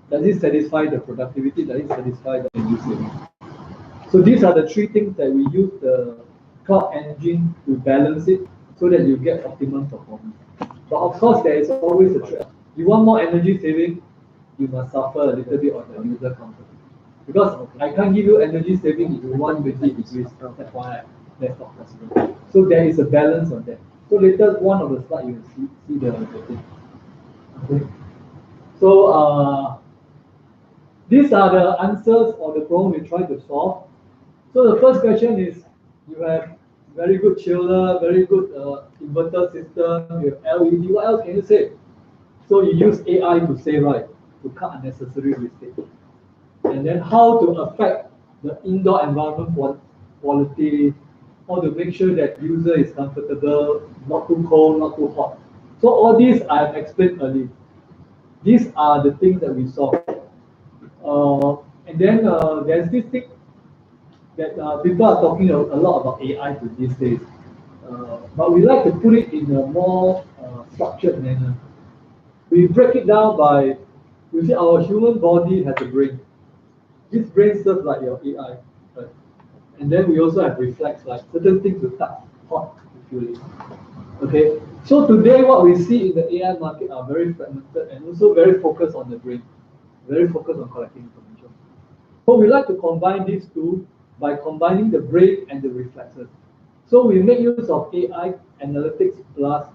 Does it satisfy the productivity? Does it satisfy the energy saving? So these are the three things that we use the cloud engine to balance it so that you get optimum performance. But of course, there is always a trade. You want more energy saving, you must suffer a little bit on the user comfort. Because I can't give you energy saving if you want 20 degrees. That's why that's not possible. So there is a balance on that. So later, one of the slides you will see the thing. Okay. So these are the answers or the problem we try to solve. So the first question is, you have very good chiller, very good inverter system, you have LED, what else can you say? So you use AI to say, right, to cut unnecessary wastage. And then how to affect the indoor environment quality, how to make sure that user is comfortable, not too cold, not too hot. So all these I have explained earlier. These are the things that we solve. And then there's this thing that people are talking a lot about AI these days. But we like to put it in a more structured manner. We break it down by, you see, our human body has a brain. This brain serves like your AI, right? And then we also have reflex, like certain things will touch hot, you feel it. Okay, so today what we see in the AI market are very fragmented and also very focused on the brain, very focused on collecting information. So we like to combine these two by combining the brain and the reflexes. So we make use of AI analytics plus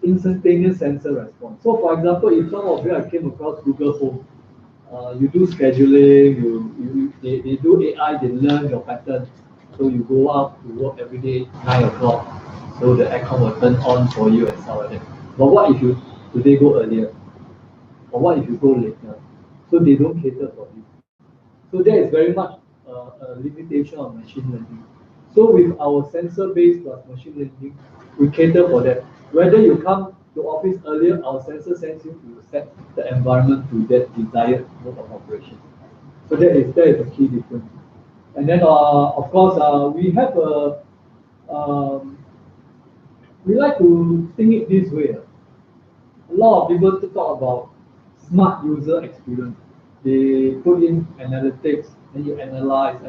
instantaneous sensor response. So for example, if some of you came across Google Home, you do scheduling, they do AI, they learn your pattern. So you go out to work every day, 9 o'clock, so the aircon will turn on for you and stuff like that. But what if you today go earlier? Or what if you go later? So they don't cater for you. So there is very much a limitation of machine learning. So with our sensor-based plus machine learning, we cater for that. Whether you come to office earlier, our sensor sends you to set the environment to that desired mode of operation. So that is a key difference. And then of course we have um, we like to think it this way. A lot of people talk about smart user experience. They put in analytics, then you analyze,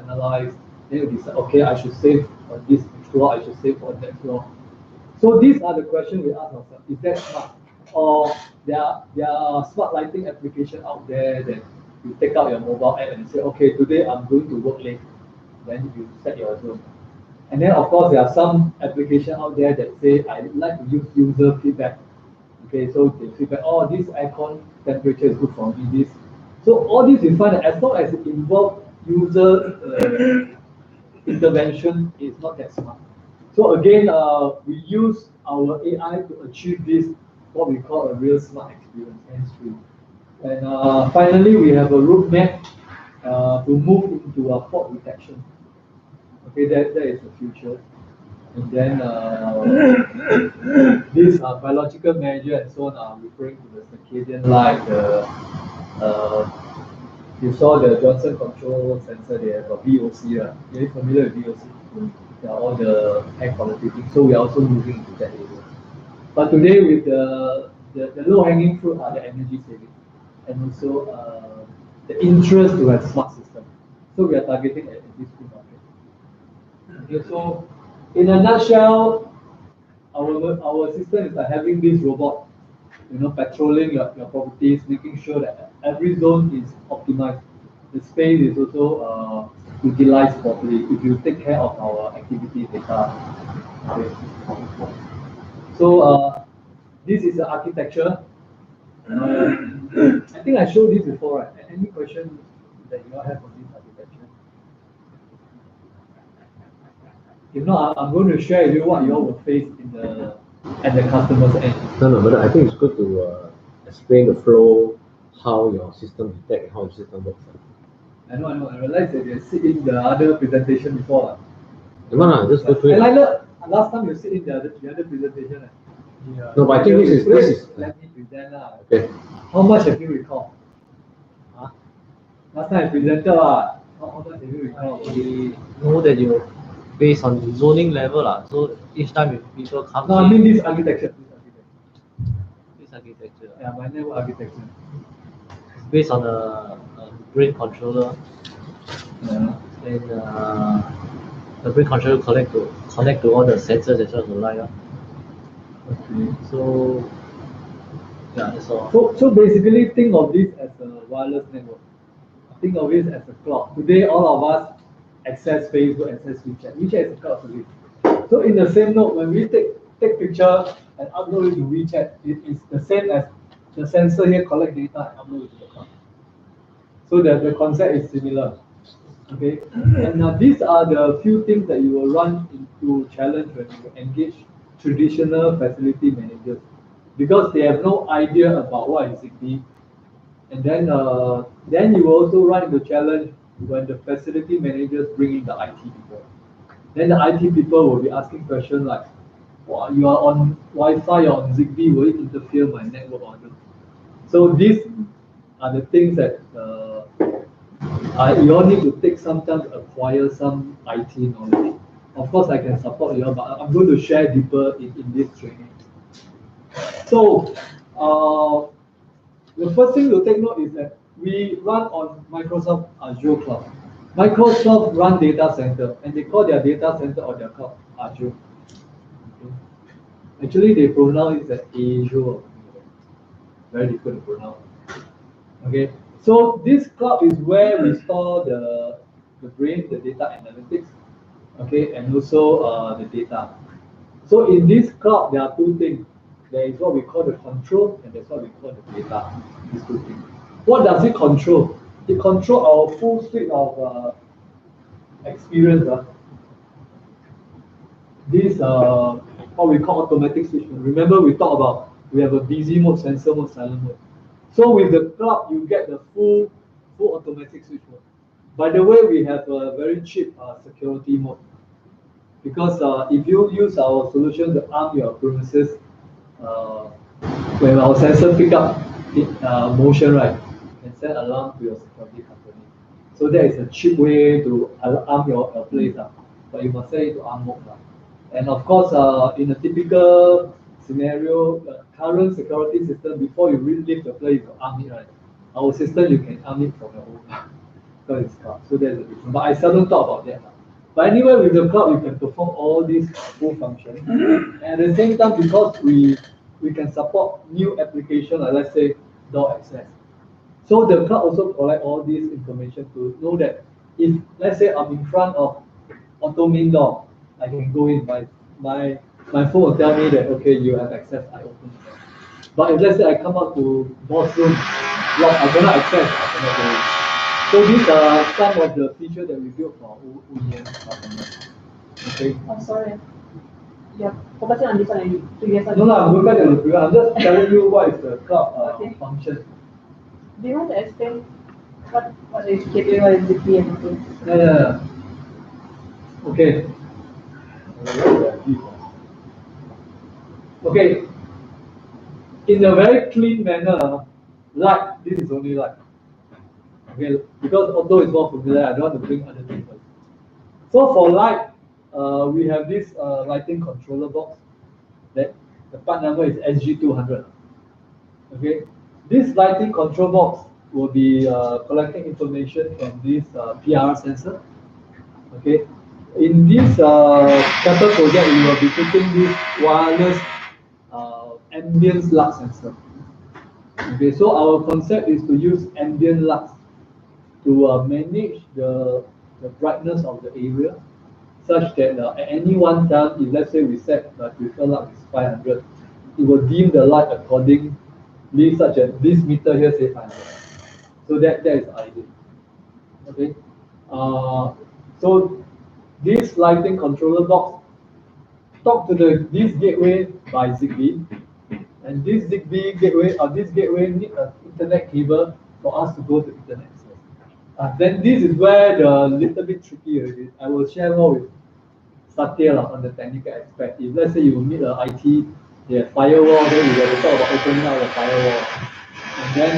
then you decide, okay, I should save on this floor, I should save on that floor. So these are the questions we ask ourselves. Is that smart? Or there are smart lighting application out there that you take out your mobile app and you say, okay, today I'm going to work late. Then you set your zone. And then of course there are some applications out there that say I like to use user feedback. Okay, so they feedback, oh, this aircon temperature is good for me. This, so all this we find that as long as it involves user intervention, it's not that smart. So again, we use our AI to achieve this, what we call a real smart experience, hands-free. And finally, we have a roadmap to move into a fault detection. Okay, that is the future. And then these biological measures and so on are referring to the circadian light. You saw the Johnson control sensor, they have a VOC. Are you familiar with VOC? Yeah, all the air quality things. So we are also moving into that area. But today, with the low-hanging fruit are the energy saving and also the interest to have smart system. So we are targeting at these two markets. Okay, so in a nutshell, our system is like having this robot, patrolling your properties, making sure that every zone is optimized. The space is also utilized properly if you take care of our activity data. Okay. So this is the architecture. I think I showed this before, right? Any question that you all have on this architecture? If not, I'm going to share with you what you all will face at the customer's end. No, but I think it's good to explain the flow, how your system detects, how your system works. I know. I realized that you sit in the other presentation before. Just go through it. And last time you sit in the other presentation. Yeah. No, but I think this is. Let me present. Okay. How much have you recall? Huh? Last time I presented. How much have you recall? We know that you based on the zoning level. So each time if people come. No, I mean this architecture. This architecture. Yeah, my network architecture. based on a brain controller, Yeah. and the brain controller connect to all the sensors as well as the light. Okay. So yeah, that's all. So basically, think of this as a wireless network. Think of it as a cloud. Today, all of us access Facebook, access WeChat. WeChat is a cloud service. So in the same note, when we take picture and upload it to WeChat, it is the same as the sensor here collect data and upload it to the cloud. So the concept is similar. Okay, and now these are the few things that you will run into challenge when you engage traditional facility managers, because they have no idea about what is ZigBee. And then you will also run into challenge when the facility managers bring in the IT people. Then the IT people will be asking questions like, well, you are on Wi-Fi, you're on ZigBee, will it interfere my network or not? So these are the things that you all need to take some time to acquire some IT knowledge. Of course, I can support you all, but I'm going to share deeper in this training. So, the first thing to take note is that we run on Microsoft Azure Cloud. Microsoft run data center, and they call their data center or their cloud Azure. Okay. Actually, they pronounce it as Azure. Very difficult to pronounce. Okay, so this cloud is where we store the brain, the data analytics, okay, and also the data. So in this cloud, there are two things. There is what we call the control, and there's what we call the data. These two things. What does it control? It controls our full suite of experience. This what we call automatic switch mode. Remember, we talked about we have a busy mode, sensor mode, silent mode. So with the cloud, you get the full automatic switch mode. By the way, we have a very cheap security mode, because if you use our solution to arm your premises, uh, when our sensor pick up motion, right, you can send alarm to your security company. So that is a cheap way to arm your place, but you must set it to arm mode. And of course, in a typical scenario, current security system, before you really leave the place, you arm it, right? Our system, you can arm it from your home, because it's cloud. So that's the difference. But I seldom talk about that. But anyway, with the cloud, you can perform all these full functions. And at the same time, because we can support new application, like let's say door access. So the cloud also collect all this information to know that if, let's say, I'm in front of auto main door, I can go in. My phone will tell me that, okay, you have access, I open the door. But if, let's say, I come up to boss room, lock, I cannot access, I cannot go in. So these are some of the features that we built for OEM customers. Okay. I'm sorry. You're focusing on this one already. Previous one. No, I'm going back to the previous. I'm just telling you what is the cloud Okay. function. Do you want to explain what is KPI, what is ZP and everything? Yeah. Okay. Okay. In a very clean manner, light. This is only light. Okay, because auto is more familiar, I don't want to bring other things. So for light, we have this lighting controller box. That the part number is SG200. Okay, this lighting control box will be collecting information from this PR sensor. Okay, in this capital project, we will be putting this wireless ambient lux sensor. Okay, so our concept is to use ambient lux to manage the brightness of the area, such that at any one time, if let's say we set the preferred light is 500, it will dim the light accordingly, such as this meter here say 500. So that is ideal. Okay. So this lighting controller box talk to this gateway by ZigBee, and this ZigBee gateway or this gateway need an internet cable for us to go to internet. Then this is where the little bit tricky is. I will share more with Satya on the technical aspect. If let's say you need an IT, they have firewall, then you have to talk about opening up the firewall. And then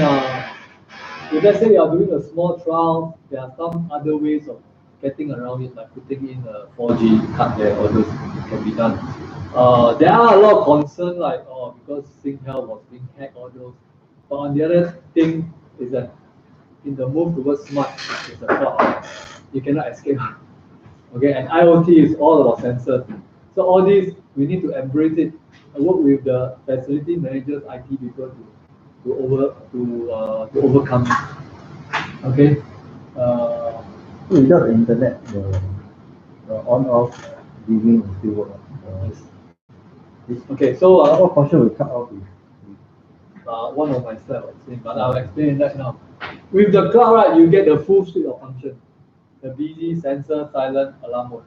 if let's say you are doing a small trial, there are some other ways of getting around it, like putting in a 4G card there, all those can be done. There are a lot of concerns like, because SingHealth was being hacked, all those. But on the other thing, is that in the move towards smart, it's a cloud. You cannot escape. Okay, and IoT is all about sensors. So all these, we need to embrace it and work with the facility managers, IT people to overcome it. Okay. Without the internet, the on-off dimming will still work. Okay, so What function will cut off? one of my slides, but I'll explain that now. With the cloud, right, you get the full suite of functions. The busy, sensor, silent, alarm mode.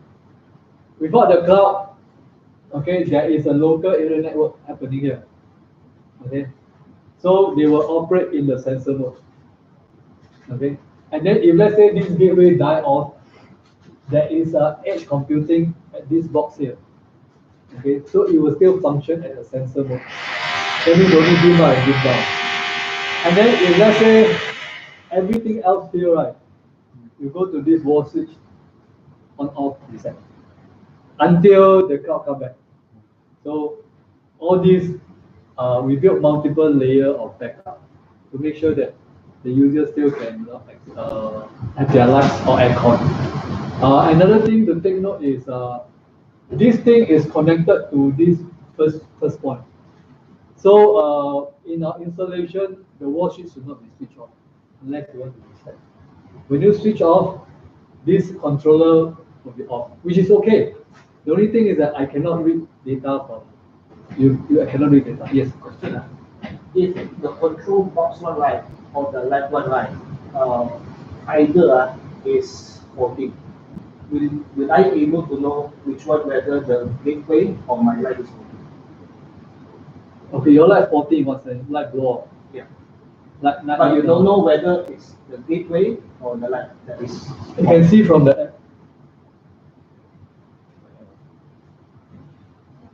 Without the cloud, okay, there is a local area network happening here. Okay, so they will operate in the sensor mode. Okay, and then if let's say this gateway die off, there is edge computing at this box here. Okay, so it will still function as a sensor mode. Then it only dim up and dim down. And then if let's say everything else here, right, you go to this wall switch on off reset until the cloud come back. So all these, we built multiple layer of backup to make sure that the user still can have their lights or aircon. Another thing to take note is this thing is connected to this first point. So in our installation, the wall switch should not be switched off unless you want to reset. When you switch off, this controller will be off, which is okay. The only thing is that I cannot read data from you. I cannot read data. Yes. Question. If the control box one right or the left one right, either is 14, will I be able to know which one, whether the gateway or my light is 14? Okay, your light 40 was a light blow off. Yeah. But you don't know whether it's the gateway or the light that is. You can see from the app.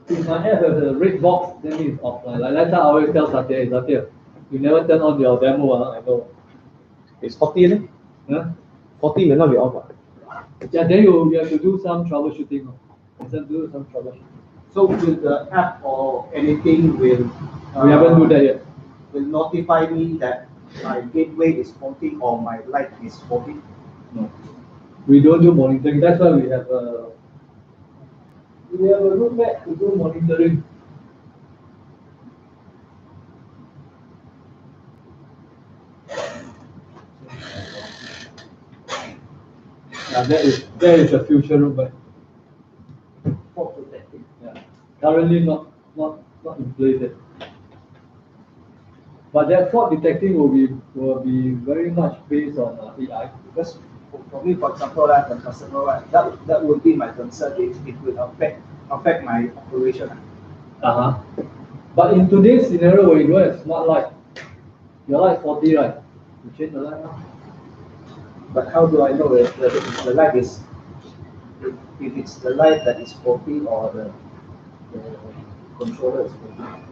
If my app has a red box, then it's offline. Like that time I always tell Satya, Satya, you never turn on your demo, I know. It's 40, eh? Huh? 40 may not be off. Yeah, then you have to do some troubleshooting. Do some troubleshooting. So will the app or anything will We haven't do that yet. will notify me that my gateway is 40 or my light is 40? No. We don't do monitoring. That's why we have a room back to do monitoring. Yeah, that is a future room back. Fault detecting. Yeah. Currently not in place yet. But that fault detecting will be very much based on AI. Because for me, for example, like the customer, right, that would be my concern if it will affect my operation. But in today's scenario where you don't have smart light, your light is 40, right? You change the light now. But how do I know whether the light is, if it's the light that is 40 or the controller is 40?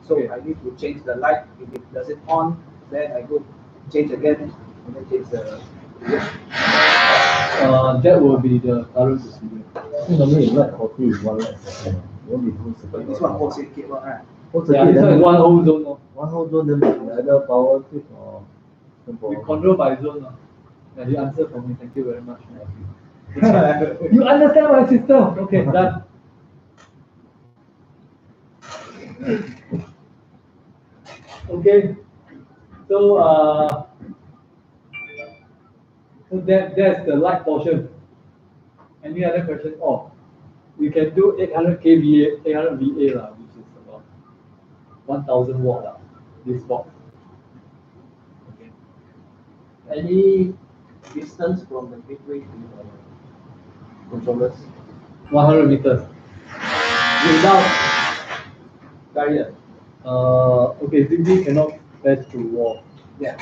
So I need to change the light. If it does it on, then I go change again and then change the. That will be the current procedure. Normally, light 40 is one light. Won't be full circuit. This one whole circuit, right? Yeah, this one is one whole zone. One whole zone, then either power switch or. We control by zone. Yeah, you answered for me. Thank you very much. You understand my system. Okay, done. Okay, so that's the light portion. Any other question? Oh, we can do 800 kVA, 800 VA lah, which is about 1000 watt lah, this box. Okay. Any distance from the gateway to the controllers? 100 meters. Without Barrier. Okay, ZigBee cannot pass through wall. Yeah.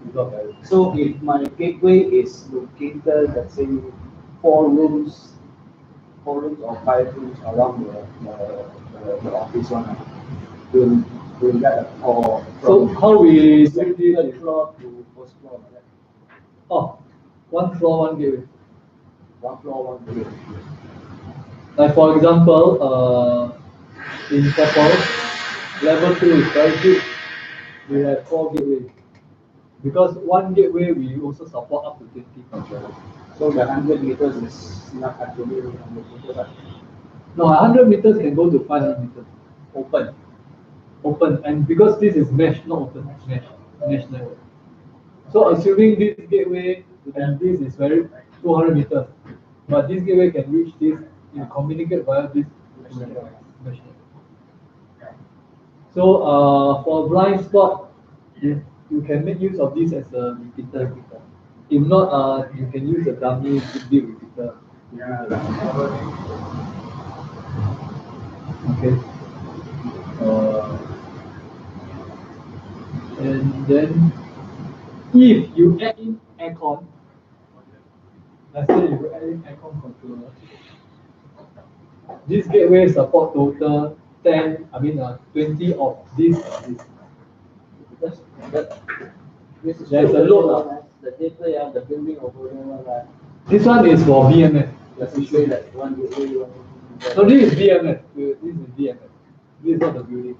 Without barrier. So if my gateway is located, let's say, 4 rooms or 5 rooms around the office one, will that or So from how we do second this? floor to first floor like that? Oh, one floor, one gateway. 1 floor, 1 gateway. Like for example, in Keppel, level 2 is very good. We have 4 gateways. Because one gateway we also support up to 20 controllers. So the 100 meters is not actually 100 meters, but No, 100 meters can go to 500 meters. open. Open, and because this is mesh, not open, mesh network. So assuming this gateway and this is very 200 meters, but this gateway can reach this, you communicate via this mesh network. So for blind spot, you can make use of this as a repeater. If not, you can use a dummy big repeater. Yeah. Okay. And then if you add in aircon, let's say you add in aircon controller, this gateway support total 20 of this and this. Because this is There's a load. the gateway of the building over there. This one is for BMS. Let's say that one gateway, one. So this is BMS. This is BMS. This is not the building.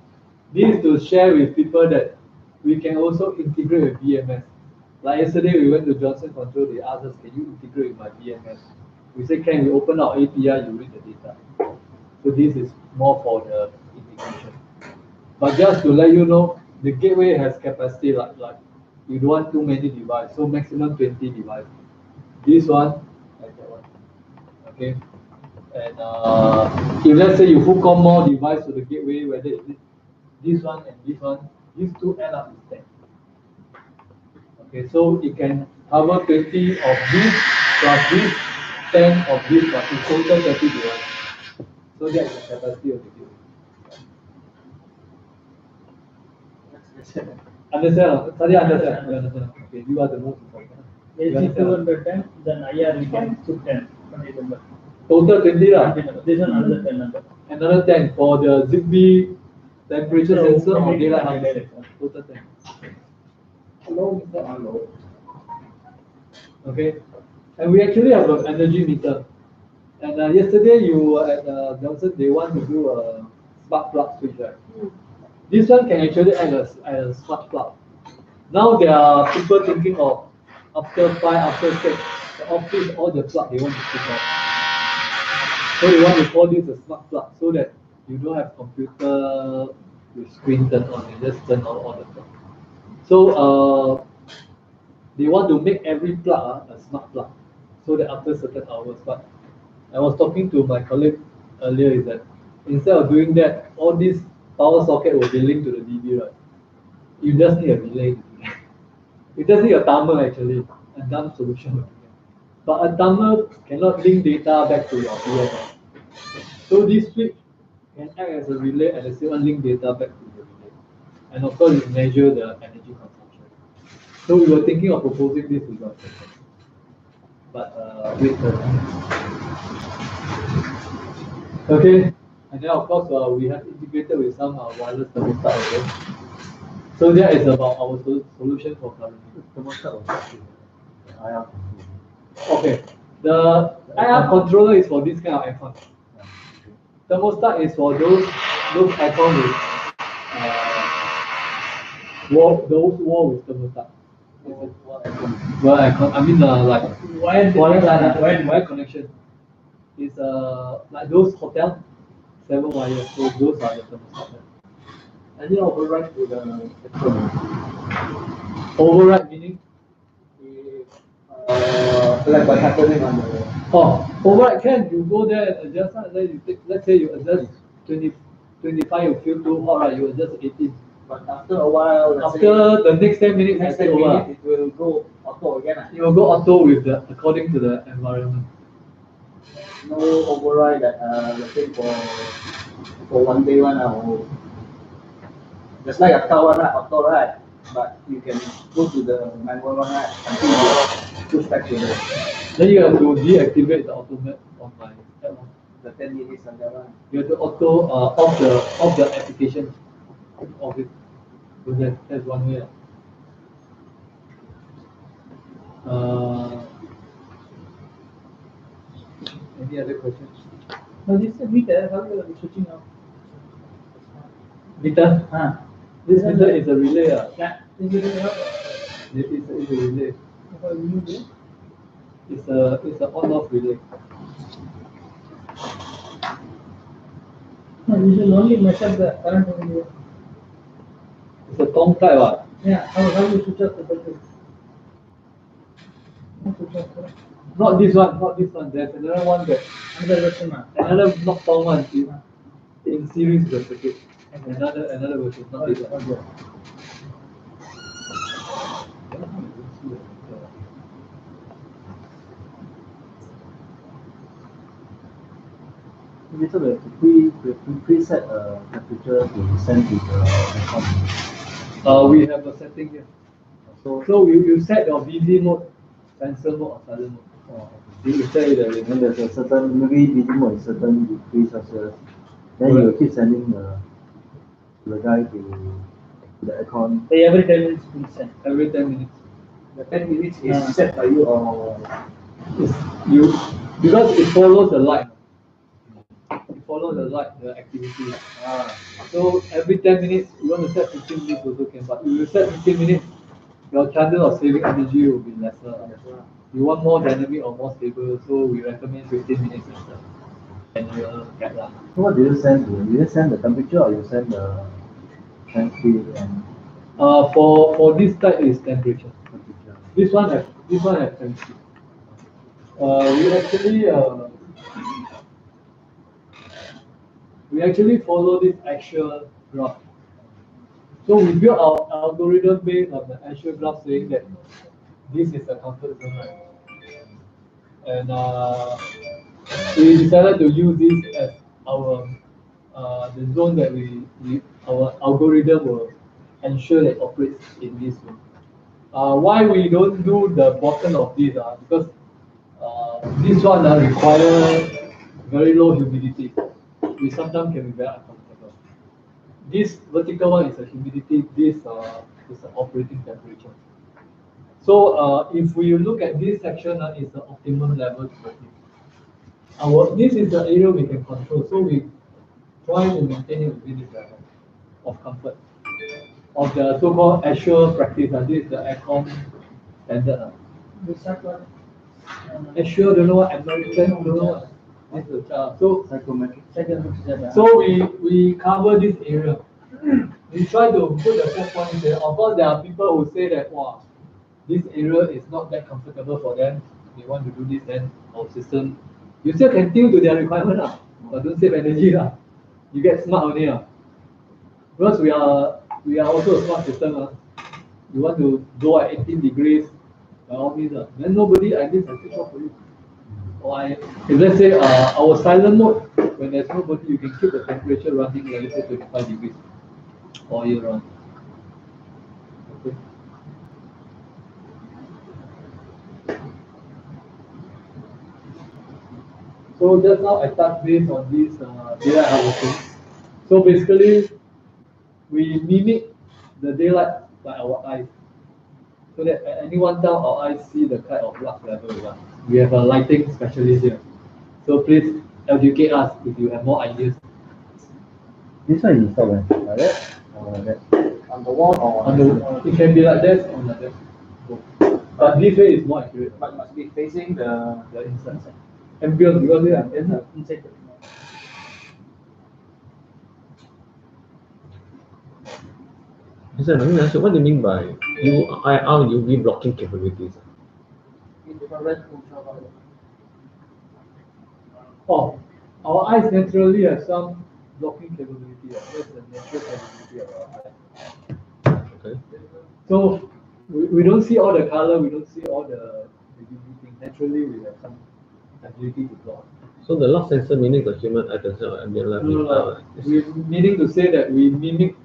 This is to share with people that we can also integrate with BMS. Like yesterday, we went to Johnson Control. They asked us, "Can you integrate with my BMS?" We said, "Can we open our API? You read the data." So this is more for the integration. But just to let you know, the gateway has capacity like you don't want too many devices, so maximum 20 devices. This one, like that one. Okay. And if let's say you hook on more devices to the gateway, whether it's this one and this one, these two end up is 10. Okay, so it can cover 20 of this plus this, 10 of this plus in total 30 devices. So that is the capacity of the gateway. Understand? Sorry, understand. You understand? Okay, you are the most important. You AC understand? 210, then IR we can put 10. 20 number. Total 20 lah. This one another 10 number. Another 10 for the Zigbee temperature So, sensor or maybe daylight daylight harvester. sensor. Total 10. Hello, Mr. Hello. Okay, and we actually have an energy meter. And yesterday you were at Johnson, they want to do a spark plug switch, right? This one can actually act as a spark plug. Now there are people thinking of after 5, after 6, the office, all the plug they want to switch off. So you want to call this a smart plug so that you don't have computer with screen turned on, you just turn on all the plug. So they want to make every plug a smart plug so that after certain hours. But I was talking to my colleague earlier is that instead of doing that, all these power socket will be linked to the DB, right? You just need a relay to do that. You just need a timer actually, a dumb solution. But a timer cannot link data back to your BMS. So this switch can act as a relay and the same one link data back to the relay. And of course, it measure the energy consumption. So we were thinking of proposing this to Johnson. But wait. Okay, and then of course we have integrated with some wireless thermostat as well. So that is about our solution for current. Okay, the IR controller is for this kind of aircon. Thermostat is for those aircon with wall with thermostat. Well, I mean like wire connection. It's like those hotel 7 wires. So those are the thermostat. Any override to the Override meaning? like what happening on the Override can you go there and adjust? Then you take, let's say you adjust 25, you feel too hot, right? You adjust 18. but after a while, let's say, After the next 10 minutes, next it 10 over. minutes, it will go auto again. It will go auto with the according to the environment. No override that let's say for one day one or just like a car one, right? Auto, right? But you can go to the manual one, right? Until you push back to the Then you have to deactivate the automatic online. the 10 minutes and that one. You have to auto off the application of it. So that's one way. Any other questions? Now this is meter, how you are switching off? Meter. This meter is a relay. Yeah. Is it enough? It's a relay. What you do? It's a on-off relay. No, you should only measure the current over here. It's a Tom type one. Yeah, how you switch off the battery? How switch off the- Not this one, not this one. There's another one that Another version, another not Tom one in series with the circuit. Another version, not this one. Okay. Okay, so the preset temperature to send to the aircon. We have a setting here. So you set your busy mode, sensor mode, or silent mode. You set it And then there's a certain, maybe busy mode is certain degree Celsius. Then you will keep sending the guy to the aircon. So every 10 minutes we send. every 10 minutes. The 10 minutes is set by you or Because it follows the light. It follows the light, the activity. So every 10 minutes, you want to set 15 minutes also can, but if you set 15 minutes, your chances of saving energy will be lesser. You want more dynamic or more stable, so we recommend 15 minutes as the annual cap. So what do you send? You just send the temperature or you send the time speed and For this type is temperature. temperature? This one has temperature. We actually follow this actual graph. So we built our algorithm based on the actual graph saying that this is a comfort zone, right? And we decided to use this as our the zone that our algorithm will ensure that it operates in this zone. Why we don't do the bottom of this? Because this one require very low humidity. We sometimes can be very uncomfortable. This vertical one is a humidity. This is the operating temperature. So if we look at this section, it's the optimum level to work in. This is the area we can control. So we try to maintain it within this level of comfort of the so-called actual practice. This is the aircon standard. We start one. Actual, don't know what American, don't know what. This is so Psychometric. So we cover this area. We try to put the set point there. Of course, there are people who say that wow, this area is not that comfortable for them. They want to do this, then our system, you still can tune to their requirement, but don't save energy. You get smart only. Because we are also a smart system. You want to go at 18 degrees, by all means. Then nobody, I think, can switch off for you. Or if let's say our silent mode, when there's nobody, you can keep the temperature running, let's say 25 degrees all year round. Okay. So just now I touched base on this daylight harvesting. So basically, we mimic the daylight by our eyes. So that at any one time our eyes see the kind of light level we want. We have a lighting specialist here. So please educate us if you have more ideas. This one is installed like that or like that? on the wall or On the, it can be like that or like that. But this way is more accurate. but must be facing the The inside. Ambient because they are inside. Inside the Listen, let me ask you, what do you mean by IR UV blocking capabilities? infrared ultraviolet. Oh, our eyes naturally have some blocking capability. That's the natural capability of our eyes. Okay. So we don't see all the color, we don't see all the UV thing. Naturally, we have some ability to block. So the light sensor meaning the human eye doesn't have ambient light. We meaning to say that we mimic,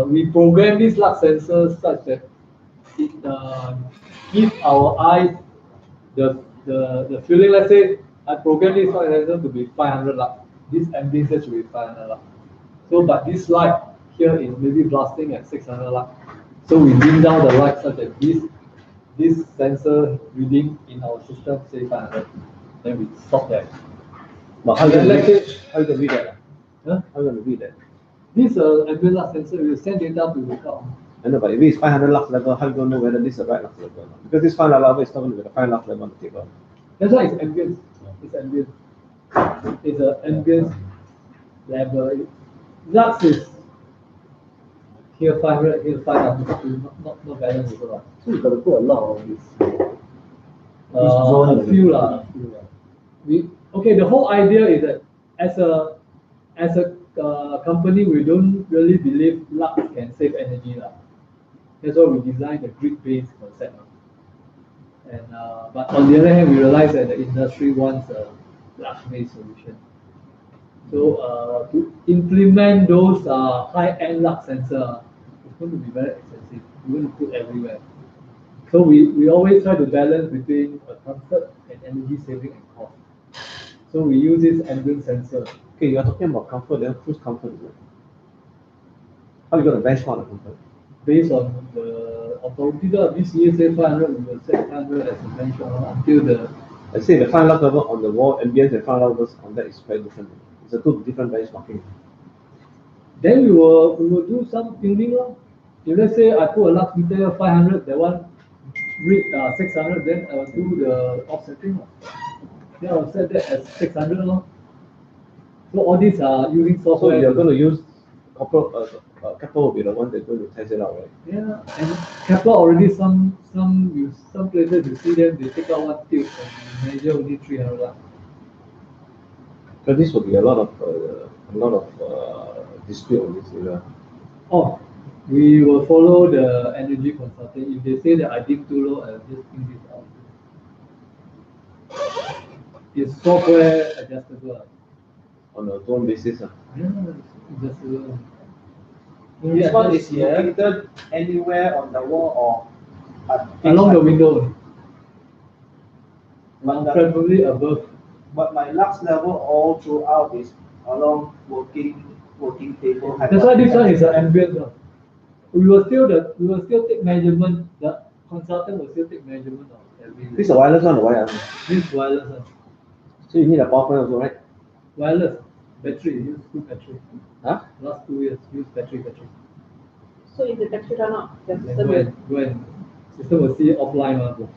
we program this light sensor such that it gives our eyes the feeling. Let's say I program this light sensor to be 500 lux. This ambient should be 500 lux. So, but this light here is maybe blasting at 600 lux. So we dim down the light such that this sensor reading in our system say 500. Then we stop that. But how you Let's read, say, how you read that? huh? How you read that? This ambient lux sensor will send data to the cloud. I know, but if it's 500 lux level, how do you know whether this is the right lux level or not? Because this 500 level is not going to be the 5 lux level on the table. That's why it's ambient. It's ambient. It's an ambient level. Lux is here 500, here 500, not balance also. So you got to put a lot of this. A few lah. Okay, the whole idea is that as a company, we don't really believe lux can save energy lah. That's why we designed the grid-based concept. And but on the other hand, we realize that the industry wants a lux-based solution. So to implement those high-end lux sensor, it's going to be very expensive. We're going to put everywhere. So we always try to balance between comfort and energy saving and cost. So we use this ambient sensor. Okay, you are talking about comfort, then whose comfort is it? How are you going to benchmark the comfort? Based on the authority, the BCA say 500, we will set 500 as a benchmark until the. I say the 5 lux level on the wall, ambience and 5 lux levels on that is very different. It's a two different benchmarking. Then we will do some tuning. If let's say I put a lux meter 500, that one read 600, then I will do the offsetting. Then I will set that as 600. So all these are using software. So you're going to use Kepler will be the one that's going to test it out, right? Yeah, and Kepler already some places you see them, they take out one tube and measure only 300. Because this will be a lot of dispute on this area. Oh, we will follow the energy consulting. If they say that I dig too low, I'll just think this out. It's software adjustable. On a zone basis. Yeah, adjustable. This one is located anywhere on the wall or along the window. But, Preferably above. but my lux level all throughout is along working table. That's why this one is an ambient. We will still take measurement. The consultant will still take measurement of every. This is a wireless one or wireless? This is wireless. So you need a power point also, right? Wireless. Battery. Use full battery. Huh? Last 2 years, use battery. So if the battery run out, the Then system go and system will see offline. okay.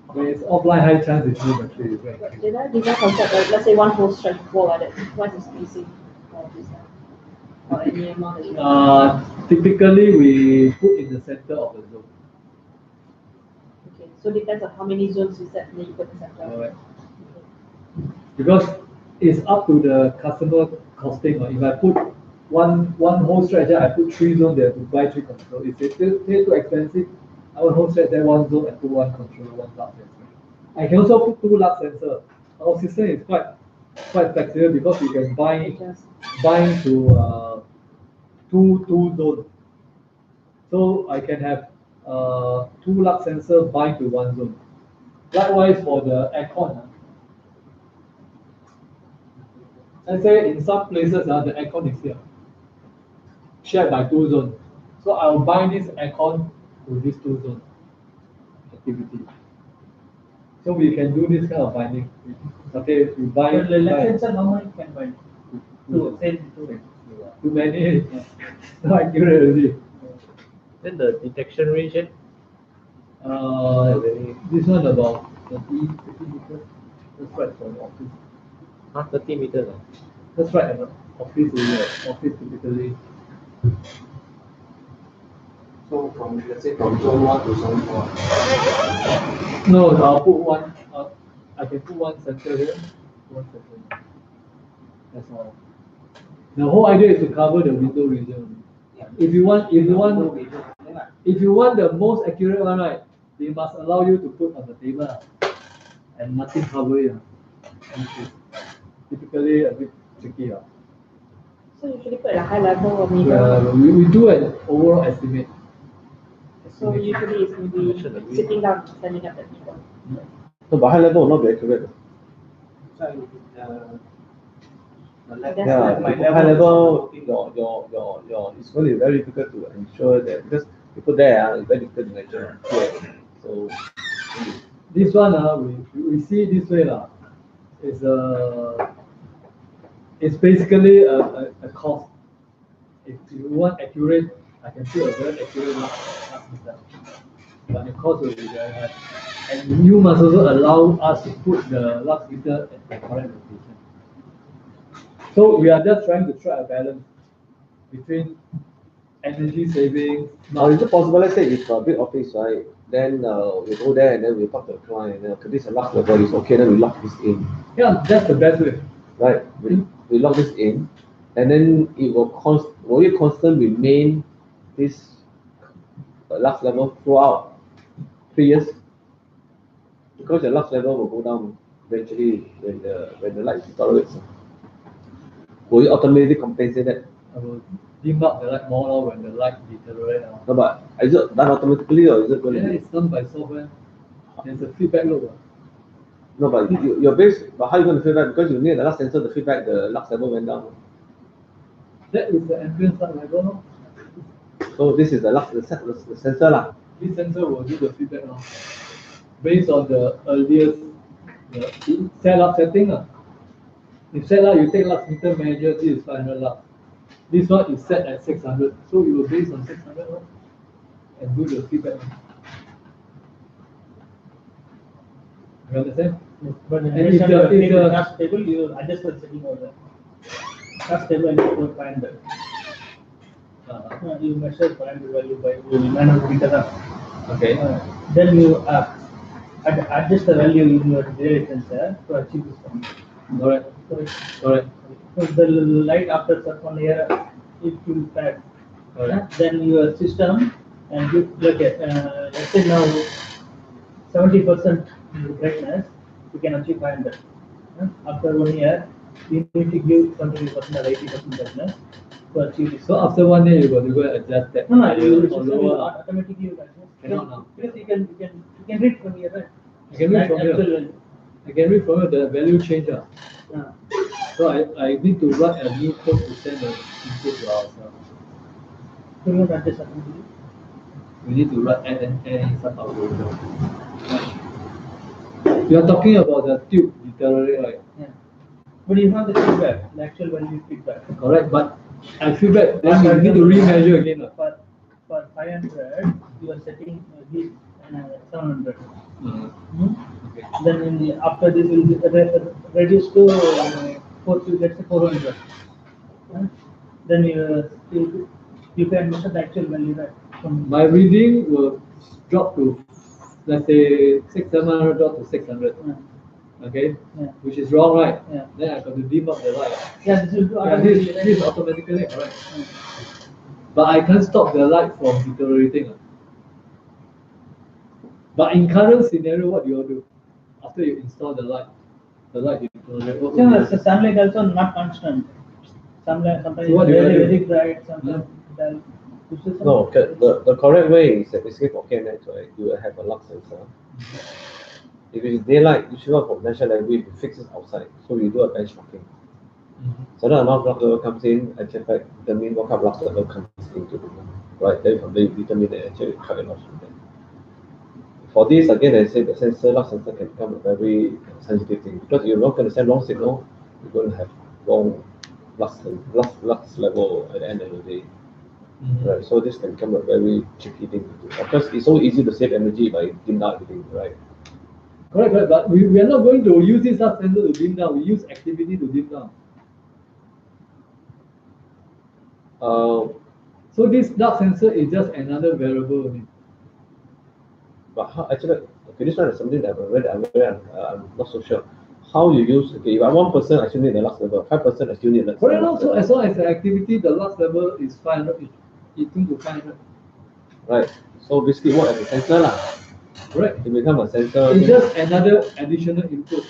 When it's offline, high chance it's no battery. But did I design concept like let's say one whole stretch wall like that? What is spacing or design? Or any amount that you Typically, we put in the center of the zone. okay. So depends on how many zones you set, then you put the center. Alright. Because it's up to the customer costing. If I put one whole stretch, I put 3 zones, they have to buy 3 controllers. If it's too expensive, I will whole stretch there 1 zone and put 1 controller, 1 lux sensor. I can also put 2 lux sensors. Our system is quite flexible because we can bind to two zones. So I can have 2 lux sensors bind to 1 zone. Likewise for the aircon. Let's say in some places the aircon is here, shared by 2 zones. So I will bind this aircon to these 2 zones activity. So we can do this kind of binding. Okay, we bind. The left sensor normally can bind to Too many. Not accurate already. Then the detection range, This one about 30 meters. That's right for the office. 30 meters. That's right, office area. Office typically. So from let's say from zone 1 to zone 4. No, I'll put one. I can put 1 sensor here. 1 sensor. That's all. The whole idea is to cover the window region. Yeah. If you want the most accurate one, right, they must allow you to put on the table and nothing cover it. Typically a bit tricky. So usually put at a high level or medium. We do an overall estimate. So usually it's maybe sitting down, standing up at people. No, but high level will not be accurate. Yeah, my high level, your it's going to be very difficult to ensure that because you put there, it's very difficult to measure. So this one we see this way lah. It's basically a cost. If you want accurate, I can put a very accurate lux meter. But the cost will be very high. And you must also allow us to put the lux meter at the correct location. So we are just trying to strike a balance between energy saving. Now, is it possible, let's say it's a big office, right? Then we go there and then we talk to the client, okay, this is a lux level, it's okay, then we lock this in. Yeah, that's the best way. Right, we lock this in, and then it will it constantly remain this lux level throughout 3 years? Because the lux level will go down eventually when the light deteriorates. Will it automatically compensate that? I will dim up the light more when the light deteriorates. No, but is it done automatically or is it going to Yeah, be? it's done by software. There's a feedback loop. No, but your base, but how are you going to feedback? Because you need the lux sensor to feedback the lux level went down. That is the ambient light level. So this is the sensor lah. This sensor will do the feedback based on the earliest setup setting. If setup you take lux meter measure, this is 500 lux. This one is set at 600, so you will base on 600 and do the feedback. You understand? But And if if you the- are not stable, you adjust the setting over there. Not stable and you go 500. You measure 500 value by you manual meter. Okay. Then you adjust the value in your delay sensor to achieve this one. Alright. Alright. So the light after certain layer, if you pack, Alright. then your system and you let's say now 70% brightness, you can achieve 500. After 1 year, you need to give 70% or 80% brightness to achieve this. So after 1 year, you got to go and adjust that. No, you or lower. automatically you adjust. Cannot now. Because you can read from here, right? I can read from Actual here. value. I can read from here the value change. So I need to write a new code to send the input to ourselves. So you don't adjust automatically. We need to write and some algorithm. You are talking about the tube deteriorate, right? Yeah. But you have the feedback, the actual value feedback. Correct, but I feedback, then you need to remeasure again. For 500, you are setting this 700. Okay. Then after this will be reduced to 400. Then you can measure the actual value, right? My reading will drop to, let's say, 700 drop to 600. Okay? Yeah. Which is wrong, right? Yeah. Then I got to dim up the light. Yeah, this will do Yeah, automatically. this is automatically correct. But I can't stop the light from deteriorating. But in current scenario, what do you all do? After you install the light deteriorates. What will you do? So sunlight also not constant. Sunlight sometimes So what do you very, do? very bright, sometimes dull. No, okay, the correct way is that basically for KNX, right? You will have a lux sensor. If it is daylight, you should not for national level, you fix it outside. So you do a benchmarking. So that amount of lux level comes in, and check back, determine what kind of lux level comes into the room. Right, then from there you determine the actually cut it off from there. For this, again, I say the lux sensor can become a very sensitive thing because you're not going to send wrong signal, you're going to have wrong lux level at the end of the day. Right, so this can become a very tricky thing to do. Of course, it's so easy to save energy by dim down everything, right? Correct, but we are not going to use this lux sensor to dim down. We use activity to dim down. So this lux sensor is just another variable only. But how, actually, okay, this one is something that I'm not so sure. How you use, okay, if I'm 1%, I still need the lux level, 5% I still need the Correct, lux so level. as long as the activity, the lux level is 500, it to 500. Right, so basically what as a sensor lah. Correct. It becomes a sensor. It's just another additional input,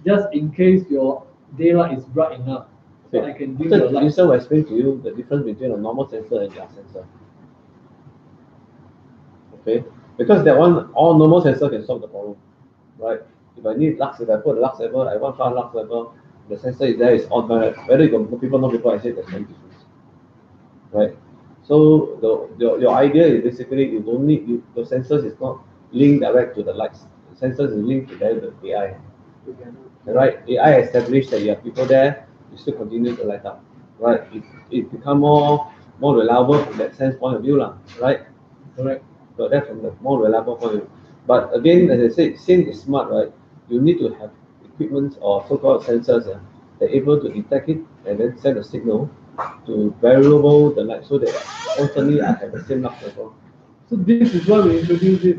just in case your daylight is bright enough. So I can dim your light. Lisa will explain to you the difference between a normal sensor and gas sensor. Okay, because that one, all normal sensor can solve the problem, right? If I need lux, if I put a lux level, I want 5 lux level, the sensor is there, it's on, whether you got people, no people, I say there's no difference, right? So your idea is basically you don't need, the sensors is not linked direct to the lights. The sensors is linked to the AI. Right? AI established that you have people there, it still continue to light up, right? It become more reliable from that sense point of view, lah, right? Correct. So that's from the more reliable point of view. But again, as I said, since it's smart, right? You need to have equipment or so-called sensors that are able to detect it and then send a signal to variable the light so that constantly I have the same lux level. So this is why we introduce this.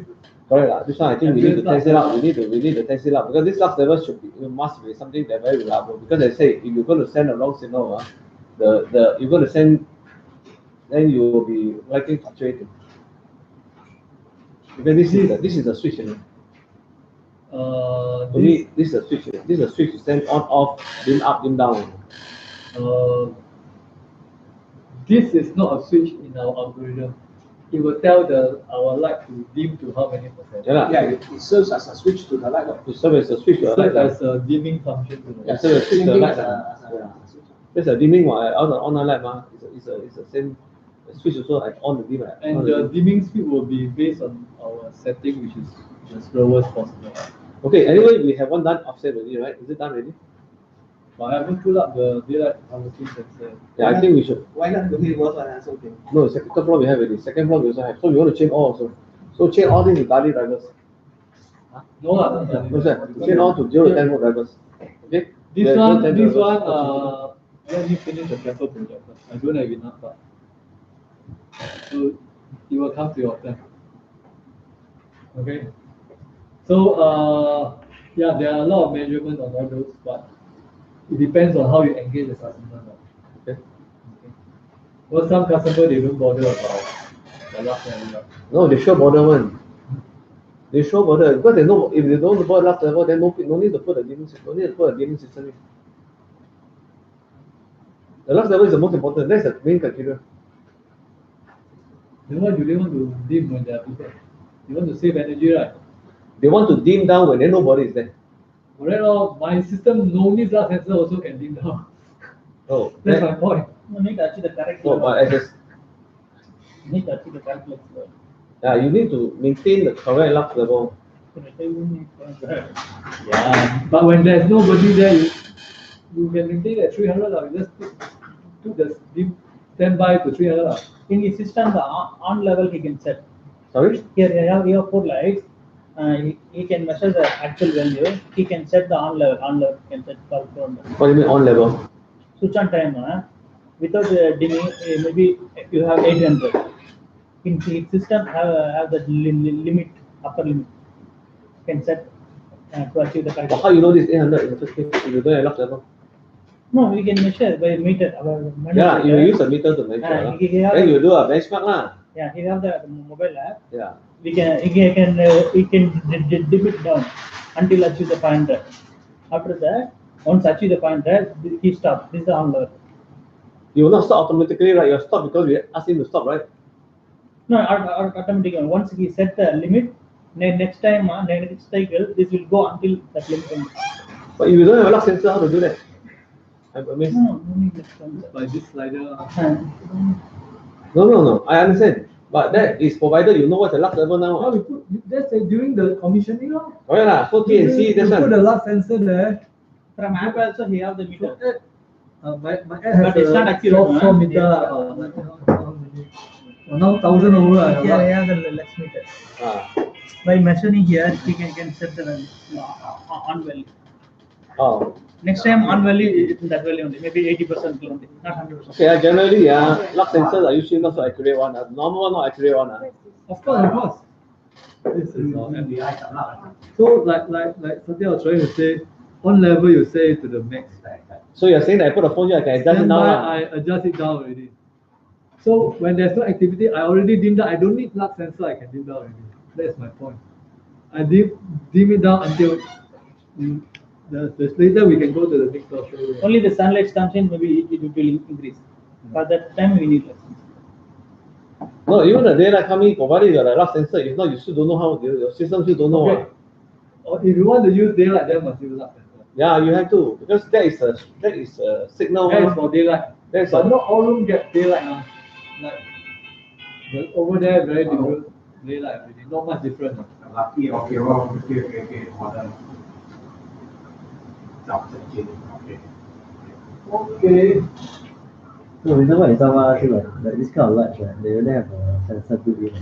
Correct lah. This one I think we need to test it out. We need to test it out because this lux level must be something that very reliable. Because I say if you're going to send a long signal, you're going to send, then you will be lighting fluctuating. Because this is a switch, you know. To me, this is a switch. This is a switch to send on off, dim up, dim down. This is not a switch in our algorithm. It will tell our light to dim to how many percent. Yeah, it serves as a switch to the light. It serves as a switch to the light. As a dimming function to the light. Yeah, so a switch to the light. There's a dimming one. On the light, it's the same switch also. I on the dim. And the dimming speed will be based on our setting, which is the slowest possible. Okay. Anyway, we have one done offset already, right? Is it done already? But I haven't pulled up the daylight harvesting sensor. Yeah, I think we should. Why not do it also? Okay. No, second floor we have already. Second floor we also have. So we want to change all also. So change all these to Dali drivers. No, No, sir. Change all to 0 to 10 volt drivers. Okay. This one, let me finish the sample project first. I don't have enough, but so it will come to your turn. Okay. So yeah, there are a lot of measurements on all those, but it depends on how you engage the customer. Okay. Well, some customers they don't bother about the last level. No, they show border one. They show border because they know if they don't bother last level, then no need to put a dimming system. No need to put a dimming system in. The last level is the most important. That's the main criteria. Then why do they want to dim when there are people? They want to save energy, right? They want to dim down when nobody is there. Correct. My system, no need last sensor also can dim down. Oh, That's my point. You need to achieve the correct no, level. but as a, You need to achieve the correct level. yeah, you need to maintain the correct lux level. Yeah, but when there's nobody there, you can maintain at 300. You just put the dim standby to 300. In his system, the on level he can set. Sorry? Here you have 4 lights. He can measure the actual value. He can set the on level. On level can set for What do you mean on level? switch on time. Without dimming, maybe you have 800. In his system, have the limit, upper limit. Can set to achieve the correct. But how you know this 800 in the first place if you don't have lux level? No, we can measure by meter. Yeah, you use a meter to measure. Then you do a benchmark lah. Yeah, he have the mobile app. Yeah. He can dip it down until achieve the 500. After that, once achieve the 500, he stops. This is the on level. You will not stop automatically, right? You stop because we asked him to stop, right? No, automatically. Once he set the limit, next time, next cycle, this will go until that limit. But if you don't have a lux sensor, how to do that? I'm amazed. No need next time. By this slider. No. I understand. But that is provided you know what's the lux level now. How we put that's during the commissioning. Oh yeah, lah. So T and C, that's put one. the last sensor there. From app also he have the meter. My app has But it's not accurate, 4 meter. Now 1,000 over. Here he have the less meter. By measuring here, he can set the value, on value. Oh. Next time on value, it is that value only, maybe 80% only, not 100%. Okay, generally, lux sensors are usually not so accurate one. Normal one, not accurate one. Of course. This is all. So like Satya was trying to say, on level you say to the max. So you're saying that I put a phone here, I can adjust it now. I adjust it down already. So when there's no activity, I already dimmed down. I don't need lux sensor, I can dim down already. That's my point. I dim it down until later we can go to the next door. Only the sunlight comes in, maybe it will increase. For that time, we need less. No, even the daylight coming, provided you have a lux sensor, if not, you still don't know how, your system still don't know. Okay. Or if you want to use daylight, then must use lux sensor. Yeah, you have to, because that is a signal. That is for daylight. That's But not all room get daylight. Like over there, very different daylight already. Not much different. Lucky, okay, wrong, okay, order. Okay. Okay. So the reason why in summer, I feel like this kind of lights, right, they really have a sensor built in.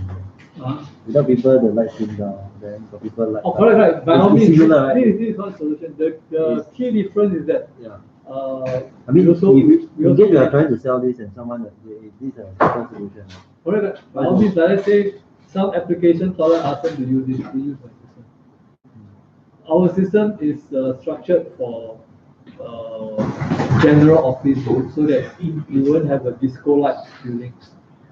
Without people, the lights dim down. Then for people like. Oh, correct, right. By all it's means, similar, right? this is one solution. The key difference is that Yeah. I I mean, also in we case you are have, trying to sell this and someone that this is a different solution. correct. By all means, let's say some application tolerate ask them to use this. We use my system. Our system is structured for general office use, so that you won't have a disco light feeling.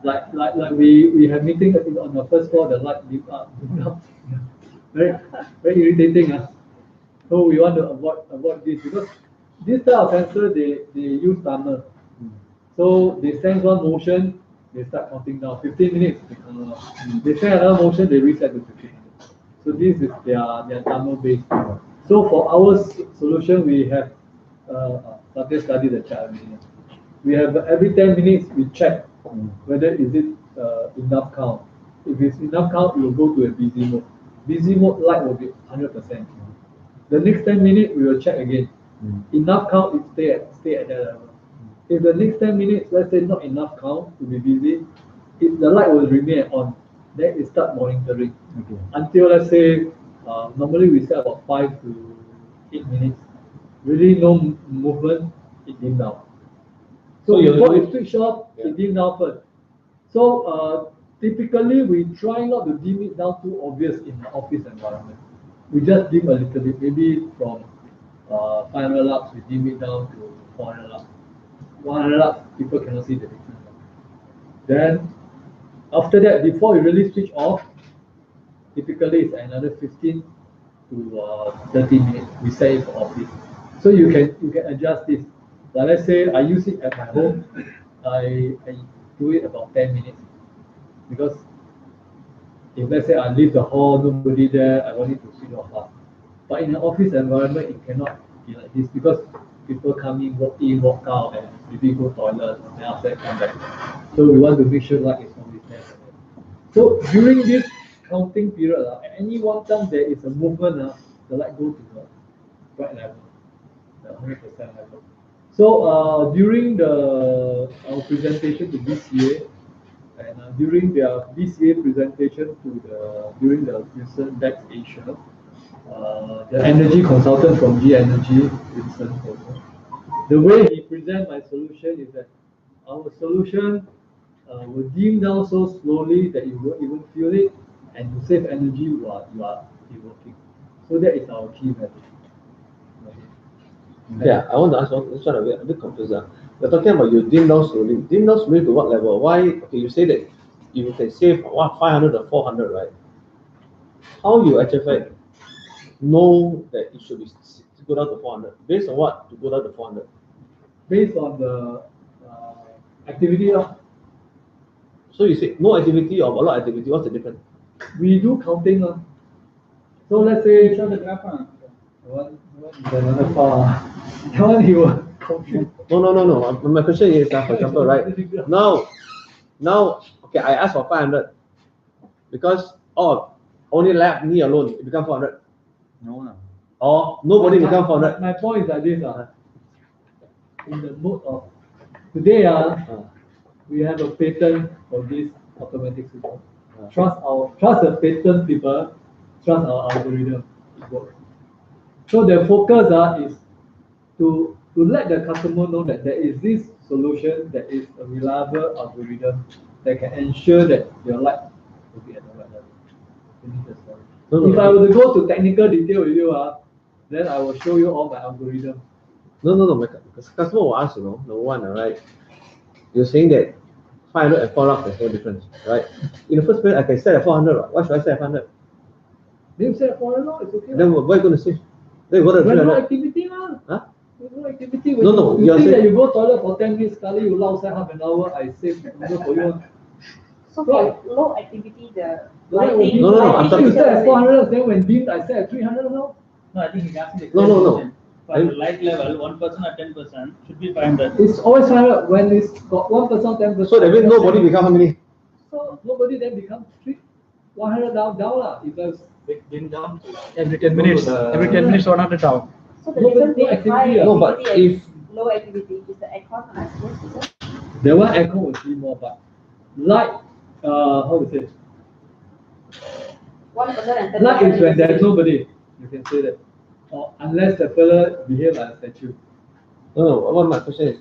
Like we have meeting on the first floor, the light dim up, dim up. very very irritating. So we want to avoid this because this type of sensor they use timer. So they sense one motion, they start counting down. 15 minutes, they count down. They sense another motion, they reset to 15 minutes. So this is their timer based. So for our solution, we have something study the chart. We have every 10 minutes we check whether is it enough count. If it's enough count, we will go to a busy mode. Busy mode light will be 100%. The next 10 minutes we will check again. Enough count, it stay at that level. If the next 10 minutes, let's say not enough count to be busy, the light will remain on. Then it start monitoring until let's say normally we set about 5 to 8 minutes. Really no movement, it dim down. So before it switch off, it dim down first. So typically we try not to dim it down too obvious in the office environment. We just dim a little bit, maybe from 500 lux, we dim it down to 400 lux. 100 lux, people cannot see the difference. Then after that, before you really switch off, typically it's another 15 to 30 minutes. We set it for office. So you can adjust this. Like let's say I use it at my home, I do it about 10 minutes because if let's say I leave the hall, nobody there, I want it to switch off fast. But in an office environment, it cannot be like this because people come in, walk out, and maybe go toilet, and then after that come back. So we want to make sure light is always there. So during this counting period, at any one time there is a movement, the light go to the bright level, the 100% level. So during our presentation to BCA, and during their BCA presentation during the Vincent Dex Asia, the energy consultant from G Energy, Vincent also, the way he present my solution is that our solution will dim down so slowly that you won't even feel it, and to save energy while you are working. So that is our key message. Yeah, I want to ask one. This one a bit confused. You're talking about you dim down slowly. Dim down slowly to what level? Why? Okay, you say that you can save 500 or 400, right? How you actually know that it should be to go down to 400? Based on what to go down to 400? Based on the activity. So you say no activity or a lot of activity. What's the difference? We do counting. So let's say Show the graph. one another far. That one he will confuse. No. My question is, for example, right now, okay, I asked for 500 because only left me alone. It become 400. No. Or nobody become 400. My point is like this. In the mode of today, we have a patent for this automatic system. Trust the patent people, trust our algorithm. It works. So the focus is to let the customer know that there is this solution that is a reliable algorithm that can ensure that your light will be at the right level. Finish the story. If I were to go to technical detail with you, then I will show you all my algorithm. No. My customer will ask, number one, right? You're saying that 500 and 400 there's no difference, right? In the first place, I can set at 400. Why should I set at 500? Then you set at 400, it's okay. Then what are you going to say? Then you go to 300. No activity, Huh? No activity. No. You think that you go toilet for 10 minutes, sekali you outside half an hour, I save for you. So for low activity, the lighting. No. If you set at 400, then when dimmed, I set at 300 now. No, I think he's asking the No. For the light level, 1% or 10% should be 500. It's always 500 when it's got 1%, 10%. So that means nobody become how many? So nobody then becomes 100 down lah. If there's Dim down every 10 minutes. Every 10 minutes, 100 down. So the difference between high No, but activity low activity is the aircon, I suppose, is it? That one aircon will see more, but light, how to say? 130. Light is when there's nobody. You can say that. Or unless the fella behave like a statue. No, what my question is,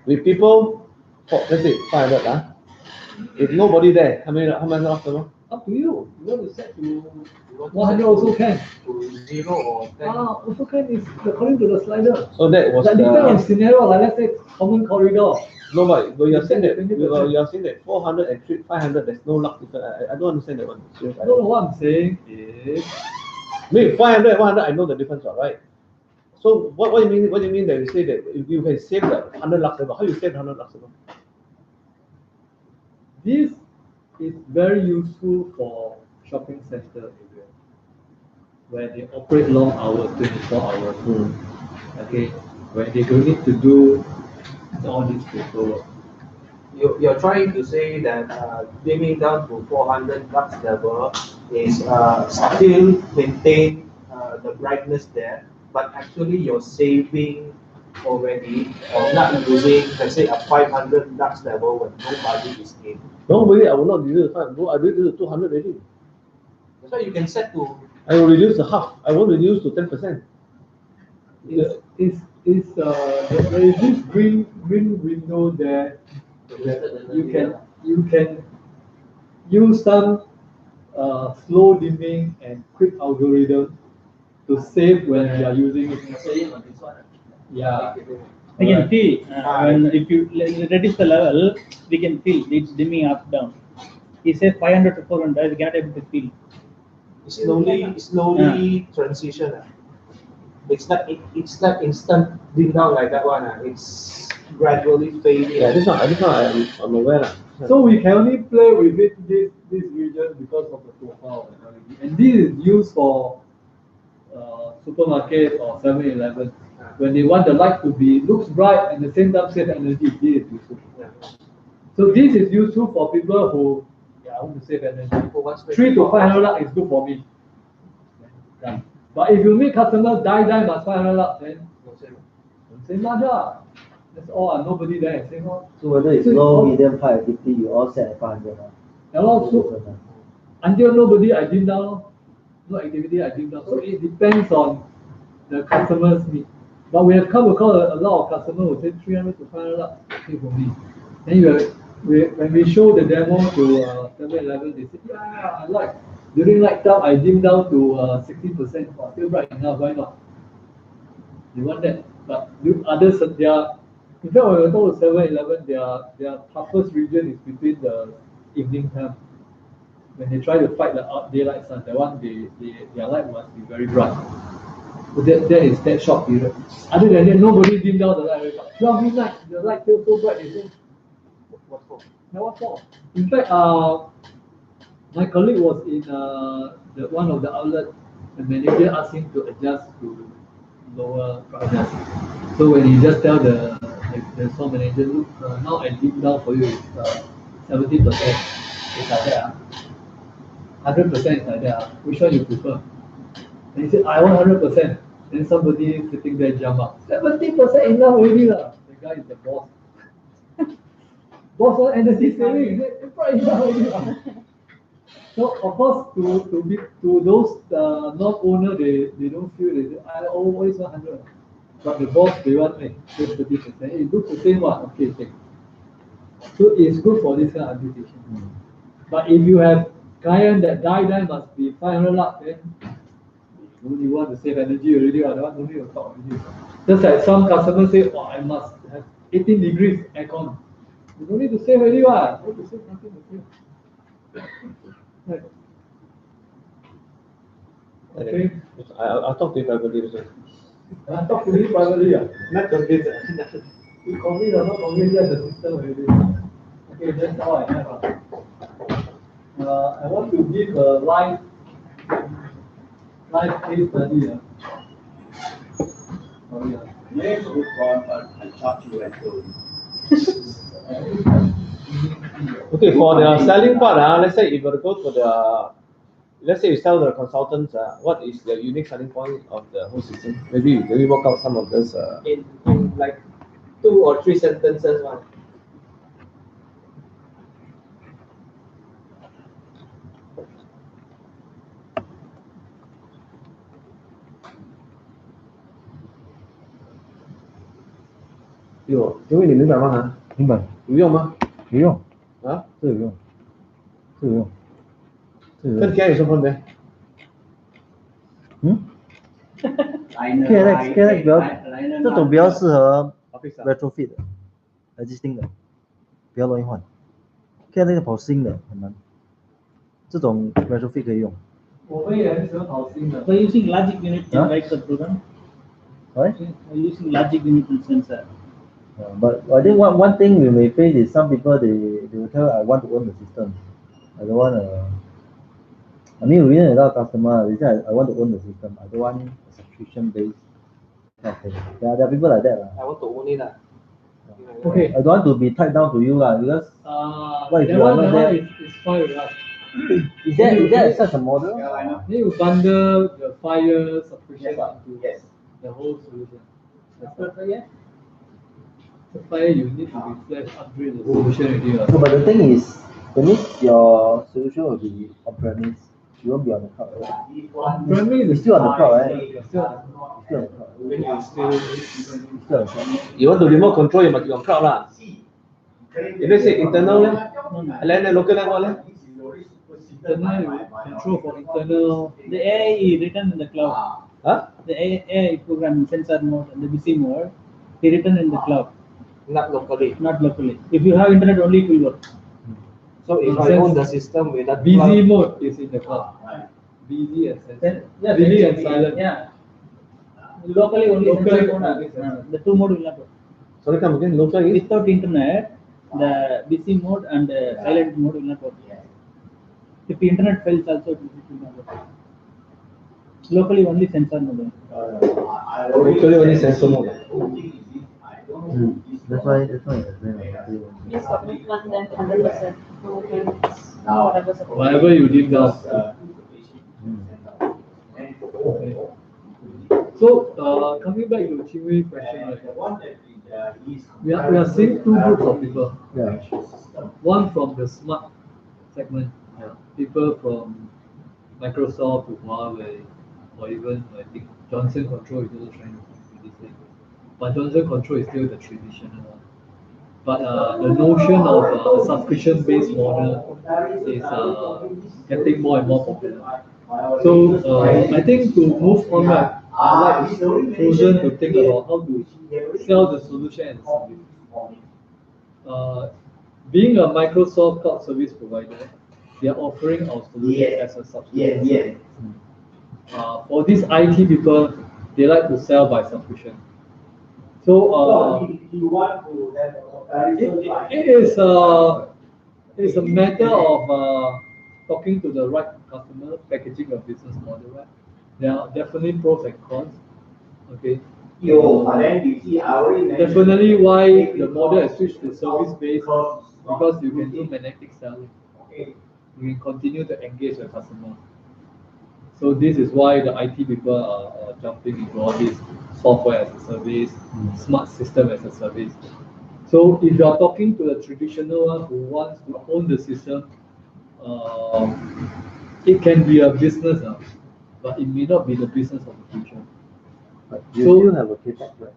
with people, let's say 500, if nobody there, how many lux level? Up to you. You want to set to 100 also can. To 0 or 10. Also can is according to the slider. So that was That depends on scenario, like let's say common corridor. no, but you're saying that 20%. you're saying that 400 and 500, there's no lux difference. I don't understand that one. Seriously. No, what I'm saying is, Wait, 500 and 100, I know the difference, right? So what do you mean? What do you mean that you say that if you can save the 100 lux level? How you save 100 lux level? this is very useful for shopping center area where they operate long hours, 24 hours. Okay, where they don't need to do all this paperwork. You're trying to say that dimming down to 400 lux level is still maintain the brightness there, but actually you're saving already or not using, let's say, a 500 lux level when nobody is in. Normally, I will not reduce the 500. I reduce to 200 already. That's why you can set to. I will reduce the half. I won't reduce to 10%. There is this green window there that you can use some slow dimming and quick algorithm to save when you are using it. Yeah. We can feel when if you reduce the level, we can feel it's dimming up down. He says 500 to 400, we cannot able to feel. Slowly transition. It's not instant dim down like that one. It's gradually fading. Yeah, this one I'm aware. So we can only play with this region because of the profile of LED. And this is used for supermarket or 7-Eleven. When they want the light to be looks bright and at the same time save energy, this is useful. So this is useful for people who want to save energy. 3 to 500 lux is good for me. Yeah. But if you make customers die must 500 lux, then don't say much. That's all, nobody there. Say no. So whether it's low, medium, high activity, you all set at 500. And also, until nobody, I dim down. No activity, I dim down. So it depends on the customer's need. But we have come across a lot of customers who say 300 to 500 lux, okay for me. Then when we show the demo to 7-Eleven, they say, yeah, I like. During night time, I dim down to 60%. Oh, still bright enough, why not? They want that. But others, in fact, when we go to 7-Eleven, their toughest region is between the evening time. When they try to fight the daylight sun, that one, their light must be very bright. So that is that short period. Other than that, nobody dim down the light. 12 midnight, the light still so bright. They say, what for? In fact, my colleague was in one of the outlets. The manager asked him to adjust to lower brightness. So when he just tell the store manager, look, now I dim down for you, 70%. It's like that. 100% is like that. Which one you prefer? And he said, I want 100%. Then somebody sitting there jump up. 70% enough already lah. The guy is the boss. Boss want energy saving. It's probably enough already lah. So of course, to those non-owner, they don't feel it. I always want 100. But the boss, they want 30%. It looks the same one. Okay, take. So it's good for this kind of application. But if you have client that die must be 500 lux, then you want to save energy already, or don't need to talk already. Just like some customers say, oh, I must have 18 degrees aircon. You don't need to save already, what? You need to save nothing to save. Right. Okay. I'll talk to you privately. I'll talk to you privately. Not convinced. You convince or not convince, that's the system already. Okay, that's all I have. I want to give a live case study. Yes, good one, but I thought you had told. Okay, for the selling part, let's say if you go to the let's say you sell the consultants, what is the unique selling point of the whole system? Maybe work out some of those. In like 2 or 3 sentences, one.因为你明白吗？明白？有用吗？有用啊？这有用，这有用，这有跟用。 Care 有什么分别？嗯？KNX 比较这种比较适合 retrofit 的 existing 的，比较容易换。KNX 跑新的很难，这种 retrofit 可以用。我们也很喜欢跑新的。 By using logic unit Huh? and write the program. Right? By using logic unit and sensor. But I think one thing we may face is some people they will tell I want to own the system. I don't want I mean we really a lot of customer they say I want to own the system. I don't want a subscription based. Okay. There are people like that. I want to own it. Okay. I don't want to be tied down to you because what if that you are one, not that there? one is fine with us. Is there such a model? Then you bundle the 5 year subscription into Yes. the whole solution. After 5 years? The 5 years you need to refresh, upgrade the solution already. No, but the thing is, that means your solution will be on premise. You won't be on the cloud. Right? Premise It's still on the cloud, right? It's still Still on the cloud. when you still Still on the cloud. You want to remote control, you must be on cloud lah. If let's say internal leh, and then local network leh. internal you control for internal. The AI is written in the cloud. Huh? The AI program in sensor mode and the busy mode is written in the cloud, Not locally. not locally. If you have internet only, it will work. So if I own the system without Busy cloud, mode is in the cloud. Busy and Then, sensor. yeah, Busy then- and silent. Yeah. Locally only Locally sensor mode, only sensor. the 2 mode will not work. Sorry, come again. Local is Without internet, the busy mode and the silent mode will not work. If the internet fails also, it will not work. Locally only sensor mode. locally only sensor mode. That's why it's very This commitment then 100%. Okay. Whatever support. Whatever you did down. Okay. So coming back to Chingwei question, right? We are seeing 2 groups of people. Yeah. One from the smart segment, people from Microsoft to Huawei, or even I think Johnson Control is also trying to do this thing. But Johnson Control is still the traditional one. But the notion of a subscription-based model is getting more and more popular. So I think to move on, right, I'd like Susan to think about how to sell the solution and service. Being a Microsoft cloud service provider, they are offering our solution as a subscription. Yes. For these IT people, they like to sell by subscription. So If you want to have a comparison, it is a matter of talking to the right customer, packaging a business model. Right? There are definitely pros and cons. Okay. but then you see, I already mentioned. Definitely why the model has switched to service based because you can do magnetic selling. Okay. You can continue to engage the customer. So this is why the IT people are jumping into all this software as a service, smart system as a service. So if you are talking to the traditional one who wants to own the system, it can be a business, but it may not be the business of the future. But you So- still have a capex, right?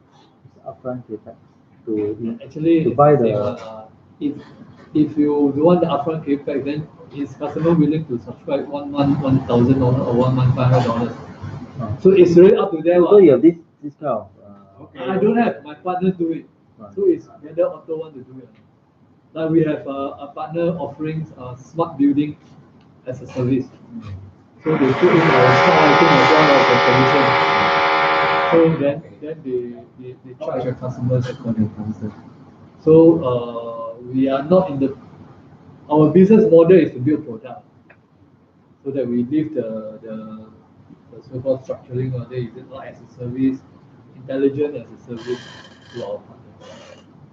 It's upfront capex to Actually, to buy the. if you don't want the upfront capex, then is customer willing to subscribe 1 month $1,000 or 1 month $500? So it's really up to them. So you have this kind of. I don't have, my partner do it. So it's whether Otto want to do it. Like we have a partner offering smart building as a service. So they put in our smart lighting as one of the solution. So then they charge the customers accordingly. So we are not in our business model is to build product. So that we leave the so-called structuring of it, is it not as a service, intelligent as a service to our partners.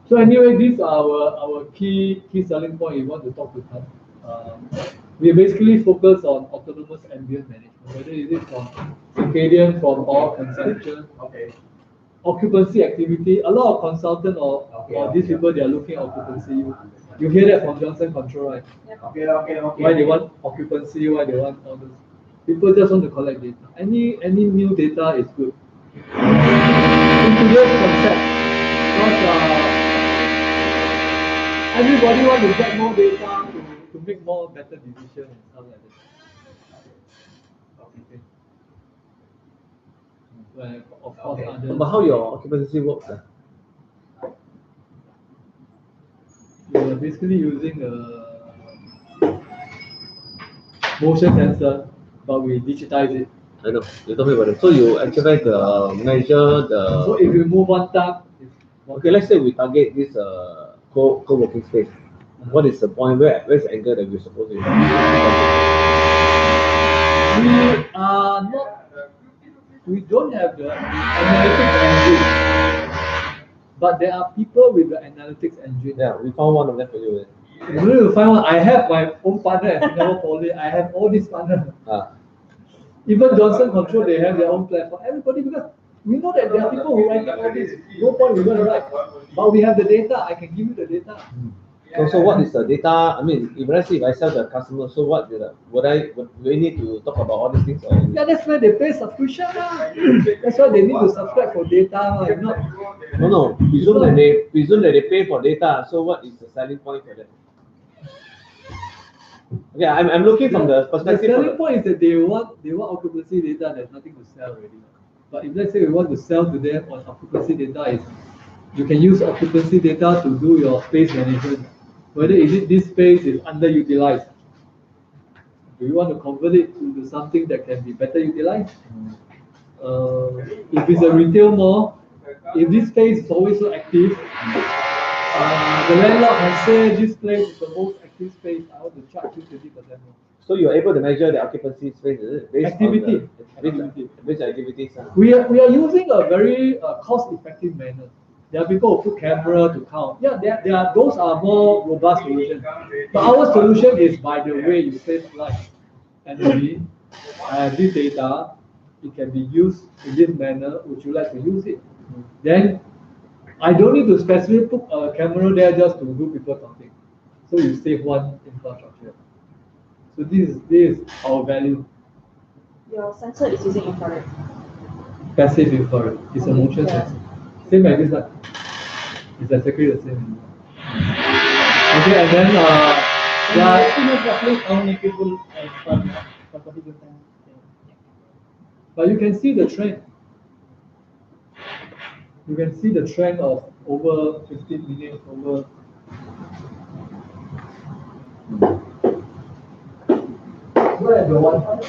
So anyway, these are our key selling point. You want to talk to We basically focus on autonomous ambient management, whether it is from circadian, from power consumption, occupancy activity. A lot of consultants or these people, they are looking at occupancy. You hear that from Johnson Control, right? Why they want occupancy, why they want all this. People just want to collect data. Any new data is good. In today's concept, because everybody wants to get more data to make more better decisions and stuff like that. Okay. Well, of course, others. But how your occupancy works? We are basically using a motion sensor, but we digitize it. I know, you told me about it. So you actually measure So the. if you move one tab, Okay, let's say we target this co-working space. What is the point? Where's the angle that we're supposed to use? We don't have the analytics engine, but there are people with the analytics engine. Yeah, we found one of them for you. You need to find one. I have my own partner at Singapore Poly. I have all these partners. Even Johnson Control, they have their own platform. Everybody, because we know that there are people who write all this. No point we're going to write. But we have the data. I can give you the data. So what is the data? I mean, if let's say if I sell to a customer, so what would we need to talk about all these things? Or? Yeah, that's why they pay subscription. That's why they need to subscribe for data. No. Presume that they pay for data. So what is the selling point for them? Okay, I'm looking from the perspective. The selling point is that they want occupancy data. There's nothing to sell already. But if let's say we want to sell to them on occupancy data, is you can use occupancy data to do your space management. Whether this space is underutilized. Do you want to convert it to something that can be better utilized? If it's a retail mall, if this space is always so active, the landlord can say this place is the most active space. I want to charge you 20% more. So you're able to measure the occupancy space, is it? Based activity. Based on activities. We are using a very cost-effective manner. There are people who put camera to count. Yeah, those are more robust solutions. But our solution is by the way you save light energy. I have this data. It can be used in this manner. Would you like to use it? Then I don't need to specifically put a camera there just to do people counting. So you save one infrastructure. So this is our value. Your sensor is using infrared. Passive infrared. It's a motion sensor. Same like this one. It's exactly the same. Okay, and then roughly how many people per particular time? but you can see the trend. You can see the trend of over 15 minutes, over. Where the one?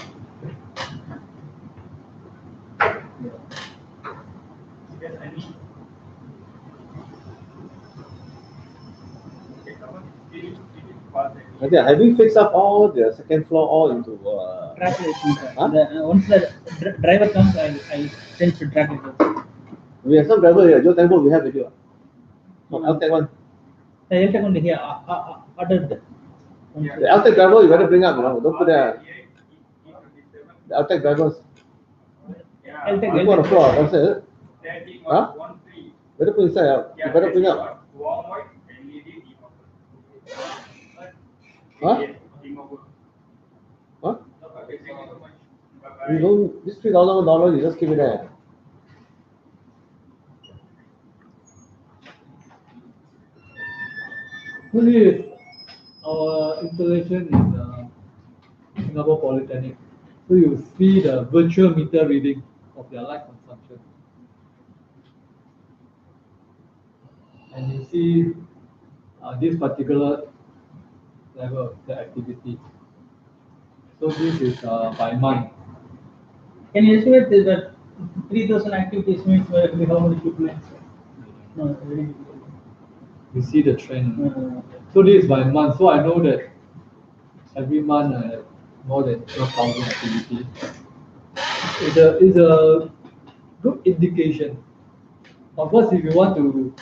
Okay, have we fixed up all the second floor all into Track license. Once the driver comes, I send to track license. We have some driver here. Joe Temple, we have video. I'll take one. I'll take one here. Ordered. The Altec driver, you better bring up, don't put there. The Altec drivers. I'll take. You put on the floor, that's it. Huh? Better put inside. You better bring up. Huh? Huh? You don't, this $3,000, you just keep it there. Our installation in Singapore Polytechnic. So you see the virtual meter reading of their light consumption. And you see this particular level of the activity. So this is by month. Can you estimate that 3,000 activities means how many people? No, very. You see the trend. So this is by month. So I know that every month I have more than 12,000 activities. It's a good indication. Of course, if you want to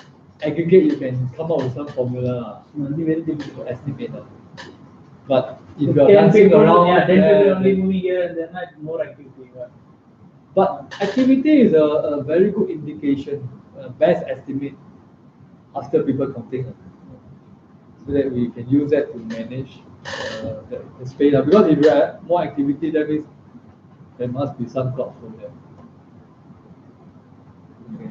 aggregate, you can come up with some formula. It's very difficult to estimate. But if you are 10 dancing people, around, yeah, 10 people yeah, only moving here and then more activity. Yeah. but activity is a very good indication, best estimate after people counting, so that we can use that to manage the space. Because if you have more activity, that means there must be some crowd from there. Okay.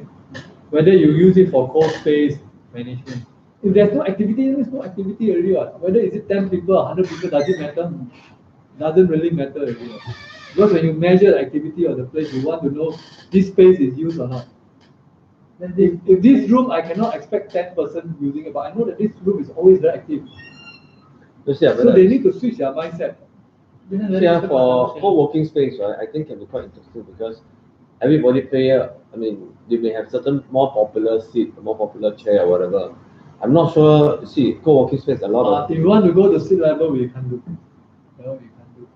Whether you use it for core space management. If there's no activity, then there's no activity already. Whether is it 10 people, 100 people, does it matter? Doesn't really matter already. Because when you measure the activity of the place, you want to know this space is used or not. If this room, I cannot expect 10% using it, but I know that this room is always very active. So they need to switch their mindset. Yeah, for co-working space, right, I think can be quite interesting because everybody pay, I mean, you may have certain more popular seat, more popular chair or whatever. I'm not sure, you see, co-working space, a lot of. If you want to go to seat level, we can do. No, we can do.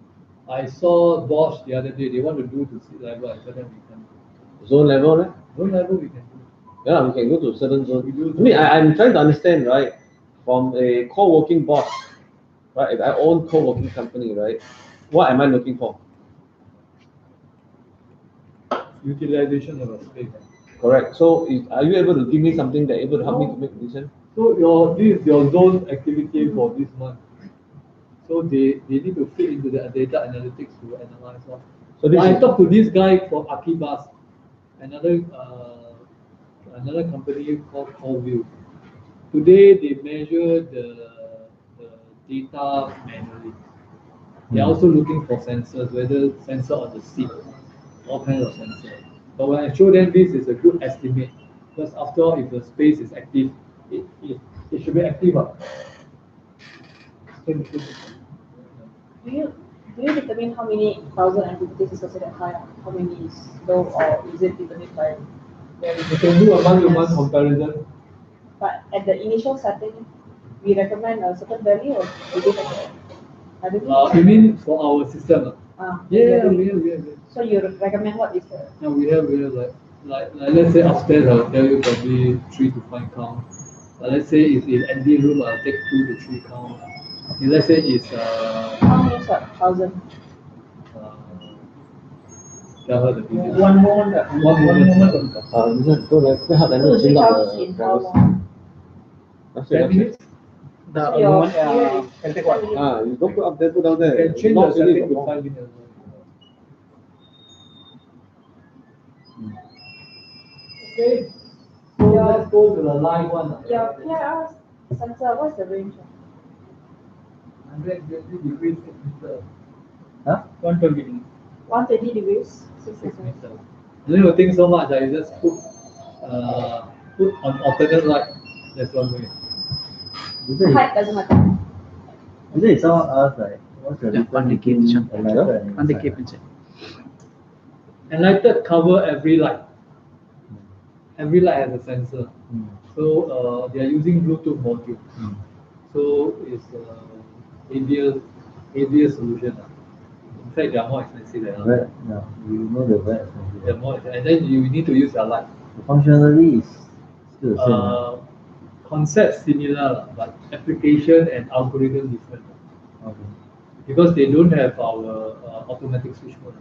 I saw Bosch the other day, they want to do to seat level, I told them we can do. Zone level, right? Zone level, we can do. Yeah, we can go to certain zones. We do I mean, I'm trying to understand, right, from a co-working boss, right, if I own co-working company, right, what am I looking for? Utilization of a space. Correct. So, are you able to give me something that able to help me to make a decision? So this is your zone activity for this month. So they need to fit into the data analytics to analyze. So this I is- talked to this guy from Akibas, another company called CallView. Today they measure the data manually. They are also looking for sensors, whether sensor on the seat, all kinds of sensors. But when I show them this is a good estimate, because after all, if the space is active, it should be active. Do you determine how many thousand activities is considered high? How many is low, or is it determined by You can do a month-to-month comparison. But at the initial setting, we recommend a certain value, or we give I don't know. You mean for our system? Yeah, we we have. So you recommend what is the? No, we have like let's say upstairs I'll tell you probably 3 to 5 count. Let's say if in empty room I'll take 2 to 3 count. Let's say it's How many is what? 1,000. tell her the video. One moment. This one, let me bring up the drivers. 10 minutes? The So your one period can take what? You don't put up there, put down there. You can change Not the really setting to for 5 minutes. Okay, so let's go to the live one. Your PIR sensor, what's the range? 120 degrees 6 meters. 120. 120 degrees, 6 6 meters. meters. You don't think so much. You just put on alternate light. That's one way. Height doesn't matter. If someone asks like, what's the difference between enlightened and And they inside? keep inside. Enlightened cover every light. Every light has a sensor. So they are using Bluetooth module. So it's heavier solution. In fact, they are more expensive than others. Very, yeah, you know the very expensive. They're more expensive. And then you need to use your light. Functionally, it's still the same. Concept similar, but application and algorithm different. Okay. Because they don't have our automatic switch mode.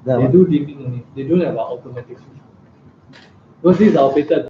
That They one? do dimming only. They don't have our automatic switch mode. Because this is our patent.